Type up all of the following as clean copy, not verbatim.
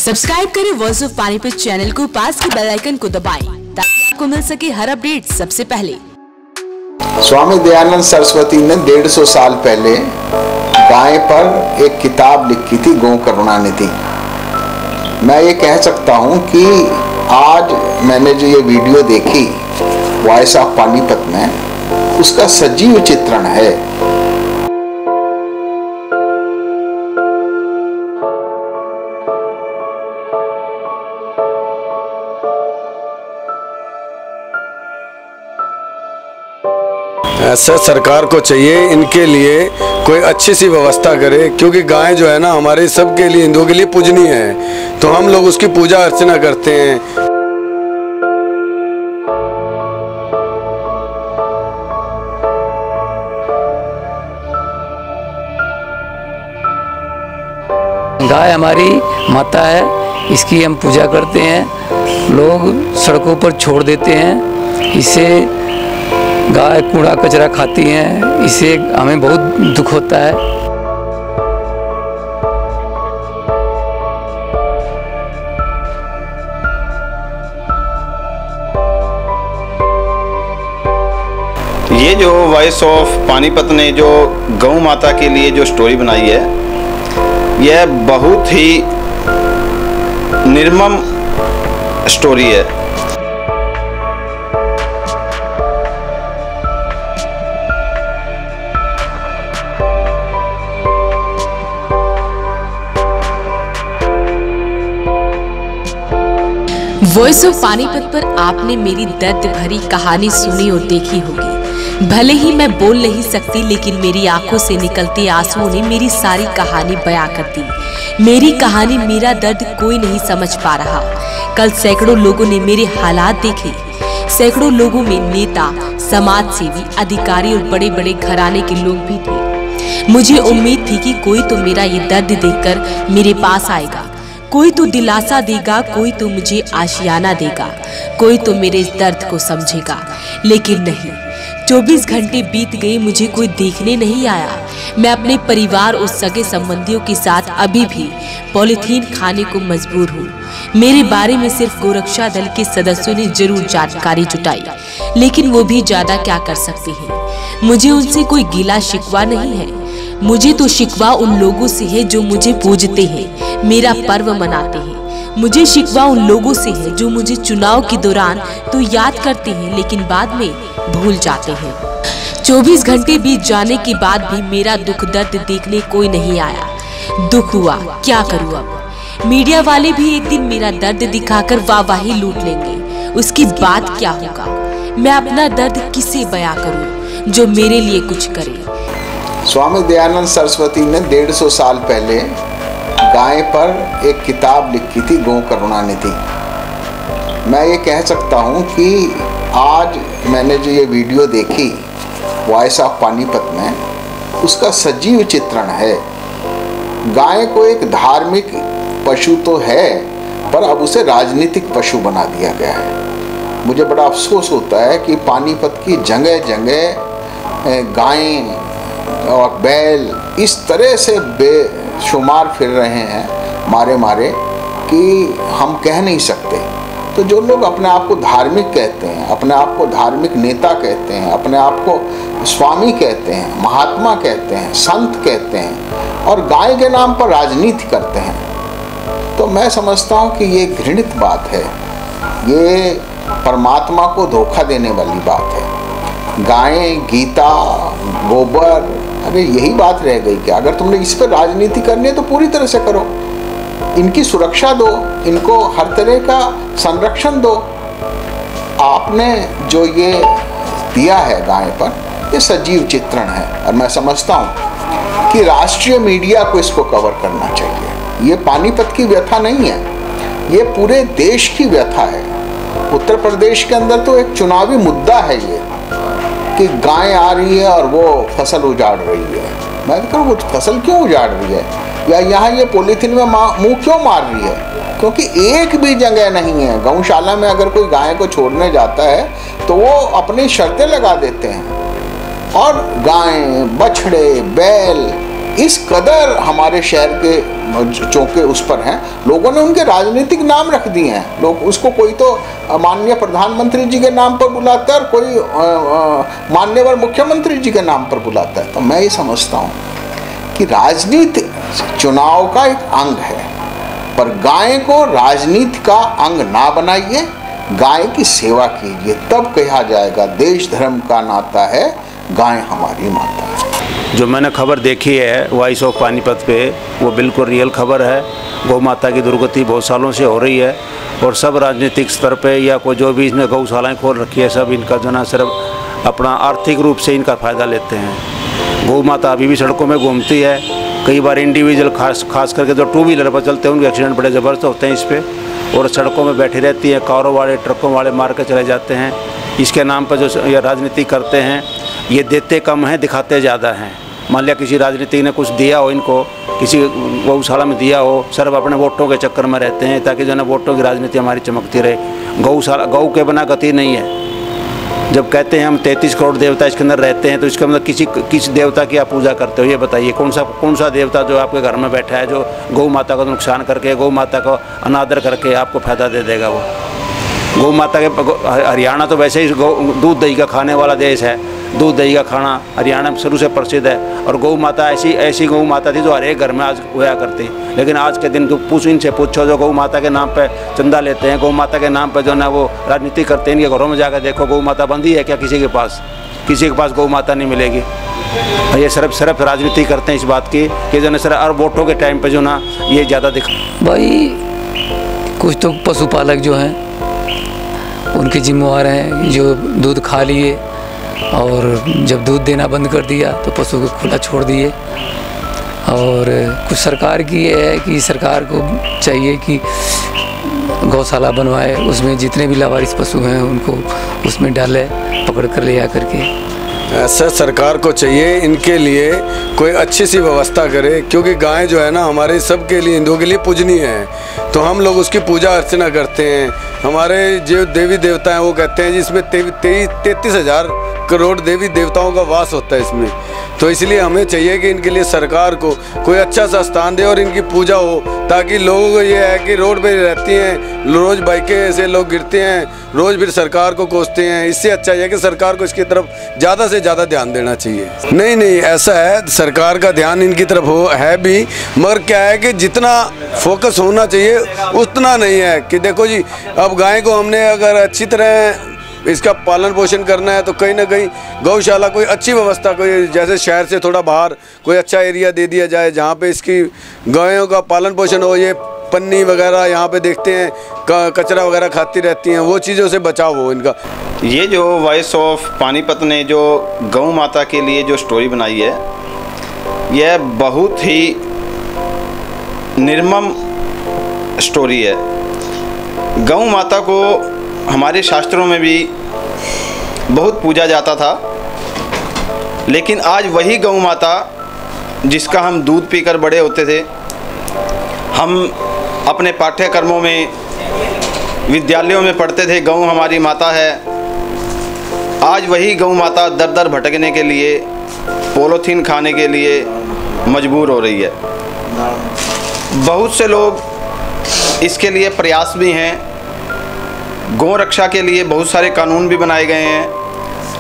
Subscribe करें voice of Panipat channel को, पास के बेल आइकन को दबाएं ताकि आपको मिल सके हर अपडेट सबसे पहले। स्वामी दयानंद सरस्वती ने 150 साल पहले गाय पर एक किताब लिखी थी, गौ करुणानिधि। मैं ये कह सकता हूँ कि आज मैंने जो ये वीडियो देखी वॉइस ऑफ पानीपत में, उसका सजीव चित्रण है। ऐसा सरकार को चाहिए इनके लिए कोई अच्छी सी व्यवस्था करे, क्योंकि गाय जो है ना हमारे सबके लिए, हिंदुओं के लिए पूजनीय है, तो हम लोग उसकी पूजा अर्चना करते हैं। गाय हमारी माता है, इसकी हम पूजा करते हैं। लोग सड़कों पर छोड़ देते हैं, इससे गाय कूड़ा कचरा खाती हैं, इससे हमें बहुत दुख होता है। ये जो वॉइस ऑफ पानीपत ने जो गौ माता के लिए जो स्टोरी बनाई है, यह बहुत ही निर्मम स्टोरी है। वॉइस ऑफ पानीपत पर आपने मेरी दर्द भरी कहानी सुनी और देखी होगी। भले ही मैं बोल नहीं सकती, लेकिन मेरी आंखों से निकलते आंसुओं ने मेरी सारी कहानी बयां कर दी। मेरी कहानी, मेरा दर्द कोई नहीं समझ पा रहा। कल सैकड़ों लोगों ने मेरे हालात देखे। सैकड़ों लोगों में नेता, समाज सेवी, अधिकारी और बड़े बड़े घराने के लोग भी थे। मुझे उम्मीद थी कि कोई तो मेरा ये दर्द देखकर मेरे पास आएगा, कोई तो दिलासा देगा, कोई तो मुझे आशियाना देगा, कोई तो मेरे इस दर्द को समझेगा। लेकिन नहीं, 24 घंटे बीत गए, मुझे कोई देखने नहीं आया। मैं अपने परिवार और सगे संबंधियों के साथ अभी भी पॉलीथीन खाने को मजबूर हूँ। मेरे बारे में सिर्फ गोरक्षा दल के सदस्यों ने जरूर जानकारी जुटाई, लेकिन वो भी ज्यादा क्या कर सकते हैं। मुझे उनसे कोई गिला शिकवा नहीं है। मुझे तो शिकवा उन लोगों से है जो मुझे पूजते हैं, मेरा पर्व मनाते हैं। मुझे शिकवा उन लोगों से है जो मुझे चुनाव के दौरान तो याद करते हैं, लेकिन बाद में भूल जाते हैं। 24 घंटे बीत जाने के बाद भी मेरा दुख दर्द देखने कोई नहीं आया। दुख हुआ, क्या करूँ अब। मीडिया वाले भी एक दिन मेरा दर्द दिखाकर वाहवाही लूट लेंगे, उसकी बात क्या होगा। मैं अपना दर्द किसे बयां करूं जो मेरे लिए कुछ करे। स्वामी दयानंद सरस्वती ने 150 साल पहले गाय पर एक किताब लिखी थी, गौ करुणानिधि। मैं ये कह सकता हूँ कि आज मैंने जो ये वीडियो देखी वॉइस ऑफ पानीपत में, उसका सजीव चित्रण है। गाय को एक धार्मिक पशु तो है, पर अब उसे राजनीतिक पशु बना दिया गया है। मुझे बड़ा अफसोस होता है कि पानीपत की जगह जगह गायें और बैल इस तरह से बेशुमार फिर रहे हैं, मारे मारे, कि हम कह नहीं सकते। तो जो लोग अपने आप को धार्मिक कहते हैं, अपने आप को धार्मिक नेता कहते हैं, अपने आप को स्वामी कहते हैं, महात्मा कहते हैं, संत कहते हैं, और गाय के नाम पर राजनीति करते हैं, तो मैं समझता हूँ कि ये घृणित बात है। ये परमात्मा को धोखा देने वाली बात है। गायें, गीता, गोबर, अरे यही बात रह गई क्या। अगर तुमने इस पर राजनीति करनी है तो पूरी तरह से करो, इनकी सुरक्षा दो, इनको हर तरह का संरक्षण दो। आपने जो ये दिया है गाय पर, ये सजीव चित्रण है, और मैं समझता हूँ कि राष्ट्रीय मीडिया को इसको कवर करना चाहिए। ये पानीपत की व्यथा नहीं है, ये पूरे देश की व्यथा है। उत्तर प्रदेश के अंदर तो एक चुनावी मुद्दा है ये, कि गाय आ रही है और वो फसल उजाड़ रही है। मैं तो कहूँ, वो फसल क्यों उजाड़ रही है, या यहाँ ये पॉलीथीन में मुंह क्यों मार रही है। क्योंकि एक भी जगह नहीं है। गौशाला में अगर कोई गाय को छोड़ने जाता है तो वो अपनी शर्तें लगा देते हैं, और गायें, बछड़े, बैल इस कदर हमारे शहर के चौके उस पर हैं, लोगों ने उनके राजनीतिक नाम रख दिए हैं। लोग उसको कोई तो माननीय प्रधानमंत्री जी के नाम पर बुलाता है और कोई माननीय मुख्यमंत्री जी के नाम पर बुलाता है। तो मैं ये समझता हूँ कि राजनीति चुनाव का एक अंग है, पर गाय को राजनीति का अंग ना बनाइए, गाय की सेवा कीजिए, तब कहा जाएगा देश धर्म का नाता है, गाय हमारी माता है। जो मैंने खबर देखी है वॉइस ऑफ पानीपत पे, वो बिल्कुल रियल खबर है। गौ माता की दुर्गति बहुत सालों से हो रही है और सब राजनीतिक स्तर पे या कोई जो भी इसने गौशालाएँ खोल रखी है, सब इनका जो ना सिर्फ अपना आर्थिक रूप से इनका फ़ायदा लेते हैं। गौ माता अभी भी सड़कों में घूमती है। कई बार इंडिविजुअल खास करके जो 2 व्हीलर पर चलते हैं उनके एक्सीडेंट बड़े ज़बरदस्त होते हैं इस पर, और सड़कों में बैठी रहती है। कारों वाले ट्रकों वाले मार के चले जाते हैं। इसके नाम पर जो ये राजनीति करते हैं, ये देते कम हैं, दिखाते ज़्यादा हैं। मान लिया किसी राजनीतिक ने कुछ दिया हो, इनको किसी गौशाला में दिया हो, सिर्फ अपने वोटों के चक्कर में रहते हैं ताकि जो है वोटों की राजनीति हमारी चमकती रहे। गौशाला गौ के बिना गति नहीं है। जब कहते हैं हम 33 करोड़ देवता इसके अंदर रहते हैं, तो इसका मतलब किस देवता की आप पूजा करते हो, ये बताइए। कौन सा देवता जो आपके घर में बैठा है, जो गौ माता का नुकसान करके, गौ माता को अनादर करके आपको फ़ायदा दे देगा। वो गौ माता के हरियाणा तो वैसे ही दूध दही का खाने वाला देश है। दूध दही का खाना हरियाणा में शुरू से प्रसिद्ध है। और गौ माता ऐसी गौ माता थी जो हर एक घर में आज हुआ करती। लेकिन आज के दिन इनसे पूछो जो गौ माता के नाम पे चंदा लेते हैं, गौ माता के नाम पे जो ना वो राजनीति करते हैं, इनके घरों में जाकर देखो गौ माता बंदी है क्या किसी के पास गौ माता नहीं मिलेगी। ये सिर्फ राजनीति करते हैं इस बात की कि जो ना सिर्फ और वोटों के टाइम पर जो ना ये ज़्यादा भाई कुछ तो पशुपालक जो हैं उनके जिम्मेवार हैं, जो दूध खा लिए और जब दूध देना बंद कर दिया तो पशु को खुला छोड़ दिए। और कुछ सरकार की ये है कि सरकार को चाहिए कि गौशाला बनवाए, उसमें जितने भी लावारिस पशु हैं उनको उसमें डाले, पकड़ कर ले आकर के। ऐसा सरकार को चाहिए इनके लिए कोई अच्छी सी व्यवस्था करे, क्योंकि गाय जो है ना हमारे सब के लिए, हिंदुओं के लिए पूजनीय है। तो हम लोग उसकी पूजा अर्चना करते हैं। हमारे जो देवी देवता हैं वो कहते हैं जिसमें 33,000 करोड़ देवी देवताओं का वास होता है इसमें। तो इसलिए हमें चाहिए कि इनके लिए सरकार को कोई अच्छा सा स्थान दे और इनकी पूजा हो, ताकि लोगों को ये है कि रोड पे रहती हैं, रोज़ बाइकें से लोग गिरते हैं, रोज़ फिर सरकार को कोसते हैं। इससे अच्छा है कि सरकार को इसकी तरफ ज़्यादा से ज़्यादा ध्यान देना चाहिए। नहीं, ऐसा है, सरकार का ध्यान इनकी तरफ है भी, मगर क्या है कि जितना फोकस होना चाहिए उतना नहीं है। कि देखो जी, अब गाय को हमने अगर अच्छी तरह इसका पालन पोषण करना है तो कहीं ना कहीं गौशाला कोई अच्छी व्यवस्था, कोई जैसे शहर से थोड़ा बाहर कोई अच्छा एरिया दे दिया जाए जहाँ पे इसकी गायों का पालन पोषण हो। ये पन्नी वगैरह यहाँ पे देखते हैं कचरा वगैरह खाती रहती हैं, वो चीज़ों से बचाव हो इनका। ये जो वॉइस ऑफ पानीपत ने जो गौ माता के लिए जो स्टोरी बनाई है, यह बहुत ही निर्मम स्टोरी है। गौ माता को हमारे शास्त्रों में भी बहुत पूजा जाता था, लेकिन आज वही गौ माता जिसका हम दूध पीकर बड़े होते थे, हम अपने पाठ्यक्रमों में विद्यालयों में पढ़ते थे गौ हमारी माता है, आज वही गौ माता दर दर भटकने के लिए, पॉलीथीन खाने के लिए मजबूर हो रही है। बहुत से लोग इसके लिए प्रयास भी हैं, गौ रक्षा के लिए बहुत सारे कानून भी बनाए गए हैं,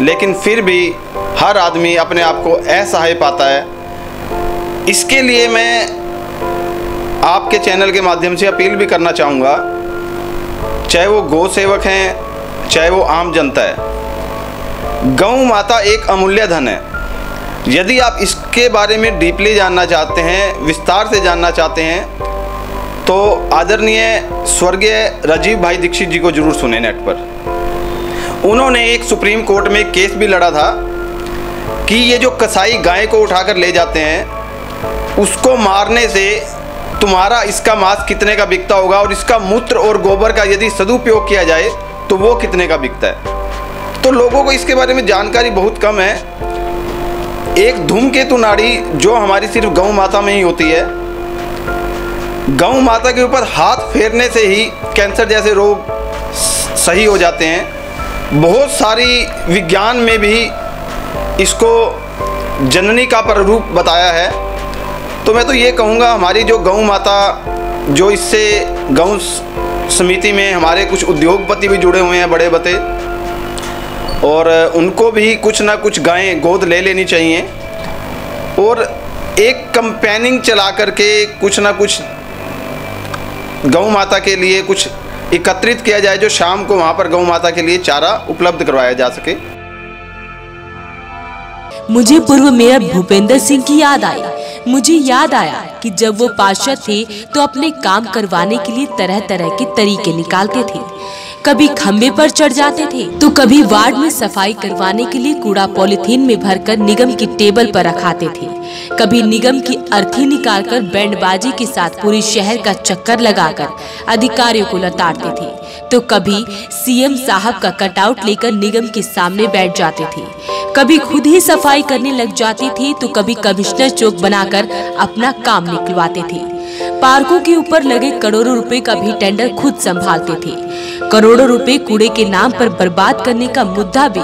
लेकिन फिर भी हर आदमी अपने आप को असहाय पाता है। इसके लिए मैं आपके चैनल के माध्यम से अपील भी करना चाहूँगा, चाहे वो गौ सेवक हैं, चाहे वो आम जनता है, गौ माता एक अमूल्य धन है। यदि आप इसके बारे में डीपली जानना चाहते हैं, विस्तार से जानना चाहते हैं, तो आदरणीय स्वर्गीय राजीव भाई दीक्षित जी को जरूर सुने नेट पर। उन्होंने एक सुप्रीम कोर्ट में केस भी लड़ा था कि ये जो कसाई गाय को उठाकर ले जाते हैं, उसको मारने से तुम्हारा इसका मांस कितने का बिकता होगा, और इसका मूत्र और गोबर का यदि सदुपयोग किया जाए तो वो कितने का बिकता है। तो लोगों को इसके बारे में जानकारी बहुत कम है। एक धूमकेतु नाड़ी जो हमारी सिर्फ गौ माता में ही होती है, गौ माता के ऊपर हाथ फेरने से ही कैंसर जैसे रोग सही हो जाते हैं। बहुत सारी विज्ञान में भी इसको जननी का प्रारूप बताया है, तो मैं तो ये कहूँगा, हमारी जो गौ माता, जो इससे गौ समिति में हमारे कुछ उद्योगपति भी जुड़े हुए हैं बड़े बड़े, और उनको भी कुछ ना कुछ गायें गोद ले लेनी चाहिए और एक कंपेनिंग चला करके कुछ ना कुछ गौ माता के लिए कुछ एकत्रित किया जाए, जो शाम को वहाँ पर गौ माता के लिए चारा उपलब्ध करवाया जा सके। मुझे पूर्व मेयर भूपेंद्र सिंह की याद आई। मुझे याद आया कि जब वो पार्षद थे तो अपने काम करवाने के लिए तरह तरह के तरीके निकालते थे। कभी खंबे पर चढ़ जाते थे तो कभी वार्ड में सफाई करवाने के लिए कूड़ा पॉलिथीन में भरकर निगम की टेबल पर रखाते थे। कभी निगम की अर्थी निकालकर बैंडबाजी के साथ पूरे शहर का चक्कर लगाकर अधिकारियों को लताड़ते थे, तो कभी सीएम साहब का कटआउट लेकर निगम के सामने बैठ जाते थे। कभी खुद ही सफाई करने लग जाते थे तो कभी कमिश्नर चौक बनाकर अपना काम निकलवाते थे। पार्कों के ऊपर लगे करोड़ों रुपए का भी टेंडर खुद संभालते थे। करोड़ों रुपए कूड़े के नाम पर बर्बाद करने का मुद्दा भी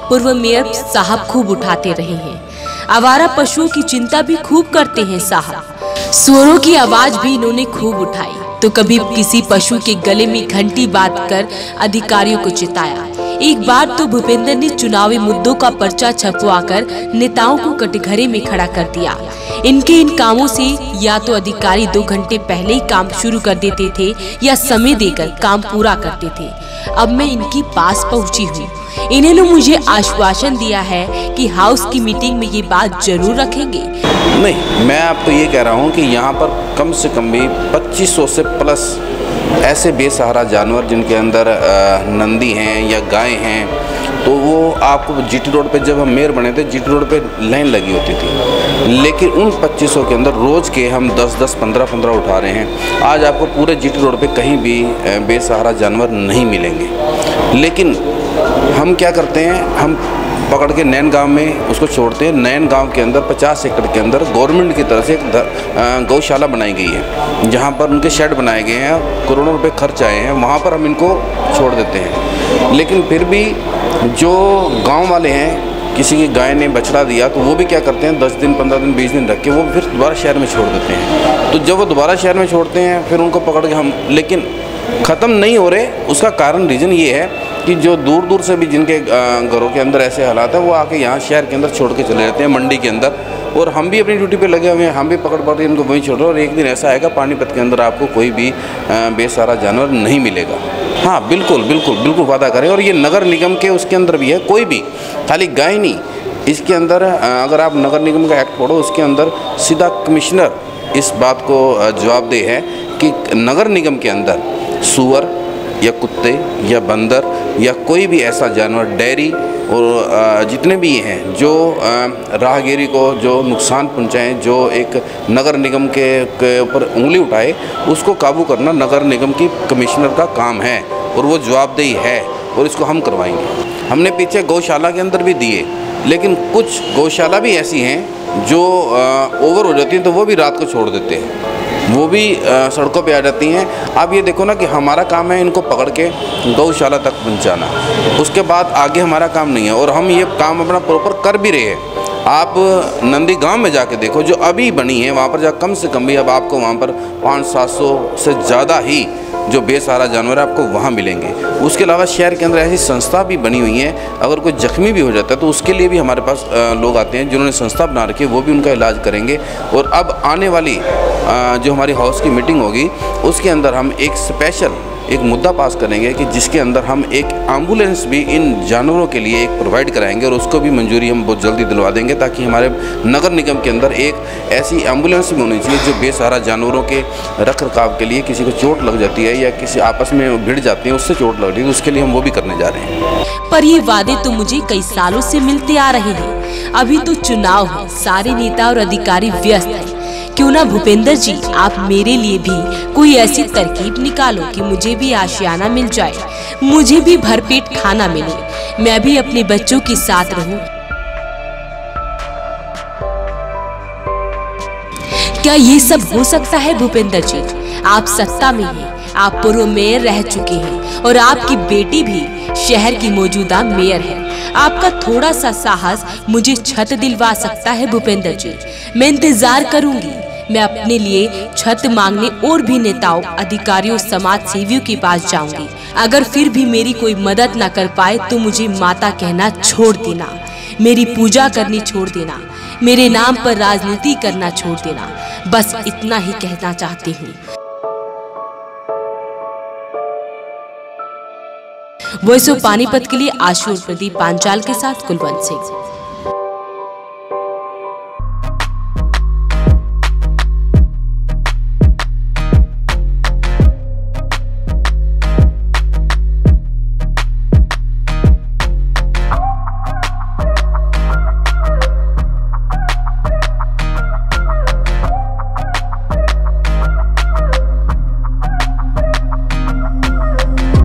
पूर्व मेयर साहब खूब उठाते रहे हैं। आवारा पशुओं की चिंता भी खूब करते हैं साहब। सुअरों की आवाज भी इन्होंने खूब उठाई, तो कभी किसी पशु के गले में घंटी बांधकर अधिकारियों को चिताया। एक बार तो भूपेंद्र ने चुनावी मुद्दों का पर्चा छपवाकर नेताओं को कटघरे में खड़ा कर दिया। इनके इन कामों से या तो अधिकारी 2 घंटे पहले ही काम शुरू कर देते थे या समय देकर काम पूरा करते थे। अब मैं इनके पास पहुंची हूँ। इन्होंने मुझे आश्वासन दिया है कि हाउस की मीटिंग में ये बात जरूर रखेंगे। नहीं, मैं आपको ये कह रहा हूँ कि यहाँ पर कम से कम भी 2500 से प्लस ऐसे बेसहारा जानवर जिनके अंदर नंदी हैं या गाय हैं, तो वो आपको जीटी रोड पे जब हम मेयर बने थे, जीटी रोड पे लाइन लगी होती थी। लेकिन उन 2500 के अंदर रोज़ के हम 10-10, 15-15 उठा रहे हैं। आज आपको पूरे जीटी रोड पे कहीं भी बेसहारा जानवर नहीं मिलेंगे। लेकिन हम क्या करते हैं, हम पकड़ के नैन गांव में उसको छोड़ते हैं। नैन गांव के अंदर 50 एकड़ के अंदर गवर्नमेंट की तरफ से एक गौशाला बनाई गई है, जहां पर उनके शेड बनाए गए हैं, करोड़ों रुपए खर्च आए हैं, वहां पर हम इनको छोड़ देते हैं। लेकिन फिर भी जो गांव वाले हैं, किसी की गाय ने बछड़ा दिया तो वो भी क्या करते हैं, 10 दिन, 15 दिन, 20 दिन रख के वो फिर दोबारा शहर में छोड़ देते हैं। तो जब वो दोबारा शहर में छोड़ते हैं फिर उनको पकड़ के हम, लेकिन ख़त्म नहीं हो रहे। उसका कारण, रीज़न ये है कि जो दूर दूर से भी जिनके घरों के अंदर ऐसे हालात है, वो आके यहाँ शहर के अंदर छोड़ के चले जाते हैं, मंडी के अंदर। और हम भी अपनी ड्यूटी पे लगे हुए हैं, हम भी पकड़ इनको वहीं छोड़ रहे हैं। और एक दिन ऐसा आएगा पानीपत के अंदर आपको कोई भी बेसहारा जानवर नहीं मिलेगा। हाँ, बिल्कुल बिल्कुल बिल्कुल वादा करें। और ये नगर निगम के उसके अंदर भी है, कोई भी, खाली गाय नहीं, इसके अंदर अगर आप नगर निगम का एक्ट पढ़ो, उसके अंदर सीधा कमिश्नर इस बात को जवाबदेह है कि नगर निगम के अंदर सूअर या कुत्ते या बंदर या कोई भी ऐसा जानवर, डेयरी और जितने भी हैं जो राहगीरी को जो नुकसान पहुंचाएं, जो एक नगर निगम के ऊपर उंगली उठाए, उसको काबू करना नगर निगम की कमिश्नर का काम है और वो जवाबदेही है और इसको हम करवाएंगे। हमने पीछे गौशाला के अंदर भी दिए, लेकिन कुछ गौशाला भी ऐसी हैं जो ओवर हो जाती हैं, तो वो भी रात को छोड़ देते हैं, वो भी सड़कों पे आ जाती हैं। आप ये देखो ना कि हमारा काम है इनको पकड़ के गौशाला तक पहुंचाना, उसके बाद आगे हमारा काम नहीं है। और हम ये काम अपना प्रॉपर कर भी रहे हैं। आप नंदी गांव में जाके देखो, जो अभी बनी है, वहाँ पर जा कम से कम भी अब आपको वहाँ पर 500-700 से ज़्यादा ही जो बेसहारा जानवर है आपको वहाँ मिलेंगे। उसके अलावा शहर के अंदर ऐसी संस्था भी बनी हुई हैं, अगर कोई जख्मी भी हो जाता है तो उसके लिए भी हमारे पास लोग आते हैं जिन्होंने संस्था बना रखी है, वो भी उनका इलाज करेंगे। और अब आने वाली जो हमारी हाउस की मीटिंग होगी, उसके अंदर हम एक स्पेशल एक मुद्दा पास करेंगे कि जिसके अंदर हम एक एम्बुलेंस भी इन जानवरों के लिए एक प्रोवाइड कराएंगे, और उसको भी मंजूरी हम बहुत जल्दी दिलवा देंगे, ताकि हमारे नगर निगम के अंदर एक ऐसी एम्बुलेंस भी होनी चाहिए जो बेसहारा जानवरों के रख रखाव के लिए, किसी को चोट लग जाती है या किसी आपस में भिड़ जाती है, उससे चोट लग रही है, उसके लिए हम वो भी करने जा रहे हैं। पर ये वादे तो मुझे कई सालों से मिलते आ रहे हैं। अभी तो चुनाव है, सारे नेता और अधिकारी व्यस्त हैं। क्यों ना भूपेंद्र जी, आप मेरे लिए भी कोई ऐसी तरकीब निकालो कि मुझे भी आशियाना मिल जाए, मुझे भी भरपेट खाना मिले, मैं भी अपने बच्चों के साथ रहूं। क्या ये सब हो सकता है भूपेंद्र जी? आप सत्ता में हैं, आप पूर्व मेयर रह चुके हैं और आपकी बेटी भी शहर की मौजूदा मेयर है। आपका थोड़ा सा साहस मुझे छत दिलवा सकता है भूपेंद्र जी। मैं इंतजार करूंगी, मैं अपने लिए छत मांगने और भी नेताओं, अधिकारियों, समाज सेवियों के पास जाऊंगी। अगर फिर भी मेरी कोई मदद न कर पाए तो मुझे माता कहना छोड़ देना, मेरी पूजा करनी छोड़ देना, मेरे नाम पर राजनीति करना छोड़ देना। बस इतना ही कहना चाहती हूँ। वॉइस ऑफ पानीपत के लिए आशु और प्रदीप पांचाल के साथ कुलवंत सिंह।